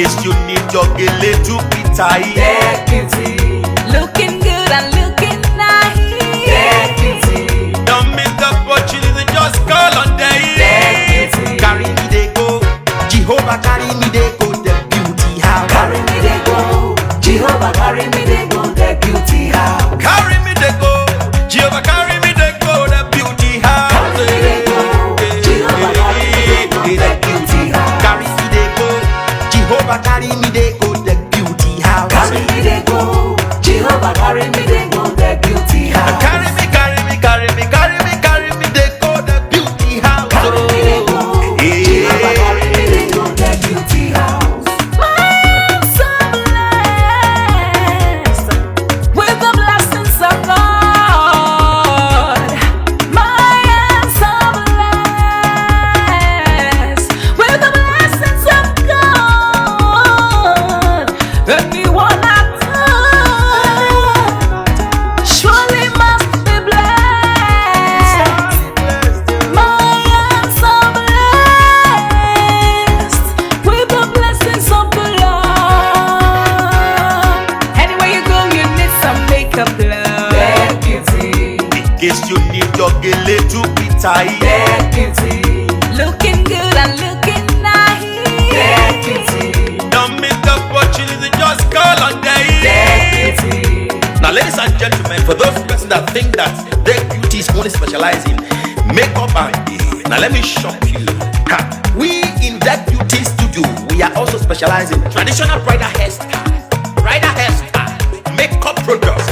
case you need your Gele to be tight. Get beauty. Looking good and looking nice. Get beauty. Don't miss the opportunity, just call on day. Get beauty. Carry me they go, Jehovah carry me they go, the beauty house. Carry me they go, Jehovah carry me they go, the beauty house. Carry me they go, Jehovah carry me they go, the beauty house. Carry me they go, Jehovah carry me they go, the beauty house. Carry me they go, Jehovah carry me they go, the beauty house. Carry me they go, Jehovah carry me they go, the beauty house. Carry me, carry me, carry me, carry me, carry me they go, the beauty house. Carry me they go, Jehovah carry me they go, the beauty house. I'm so blessed with the blessings of God. I am so blessed with the blessings of God. Anyone I touch surely must be blessed. I am so blessed with the blessings of the Lord. Anywhere you go, you need some makeup, love. Get beauty. In case you need your Gele to be tight. Get beauty. Looking good and looking nice. Get beauty. Don't miss the opportunity, just call on day. Get beauty. Now, ladies and gentlemen, for those persons that think that their beauty is only specialized in makeup and hair, now let me shock you. Ha. We in that beauty studio, we are also specialized in traditional bridal hairstyle, makeup products.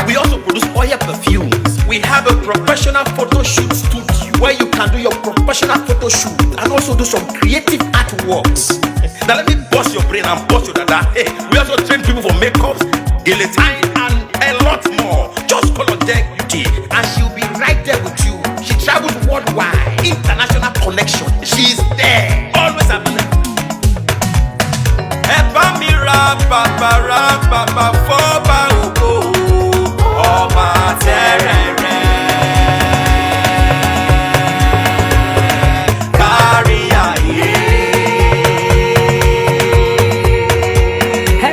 We also produce oil perfumes. We have a professional photo shoot studio where you can do your professional photo shoot and also do some creative artworks. Now let me bust your brain and bust your dada. Hey, we also train people for makeups, guillotine, and a lot more. Just call on Deck Beauty and she'll be right there with you. She travels worldwide, international connection. She's there, always available.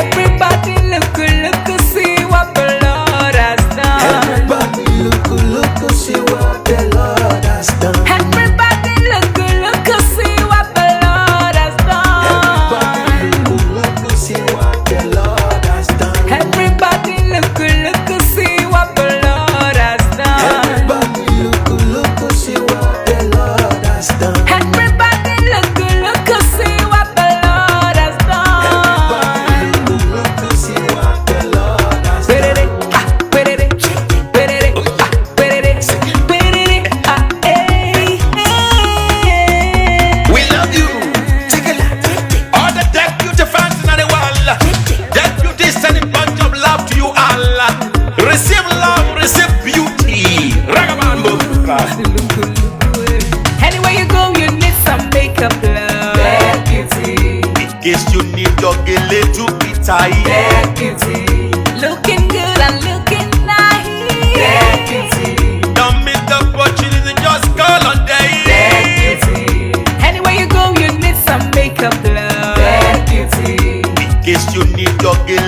Everybody look, look, see what the Lord has done. Everybody look, see what the Lord has done. Everybody look, look, see what the Lord has done. Everybody look, see what the Lord has done. Everybody look, look, see what the Lord has done. Everybody look, see what the Lord has done. Everybody look, look, see what the Lord has done. Everybody look, see what the Lord has done. We love you. All the Deck Beauty fans in the world. Deck Beauty is sending bunch of love to you all. Receive love, receive beauty. Ragabambo. Anywhere you go, you need some makeup, love. Get beauty. In case you need your Gele to be tight. Get beauty. Looking good and looking nice. Get beauty. Don't miss the opportunity, just call on day. Get beauty. Anywhere you go, you need some makeup, love. Get beauty. In case you need your Gele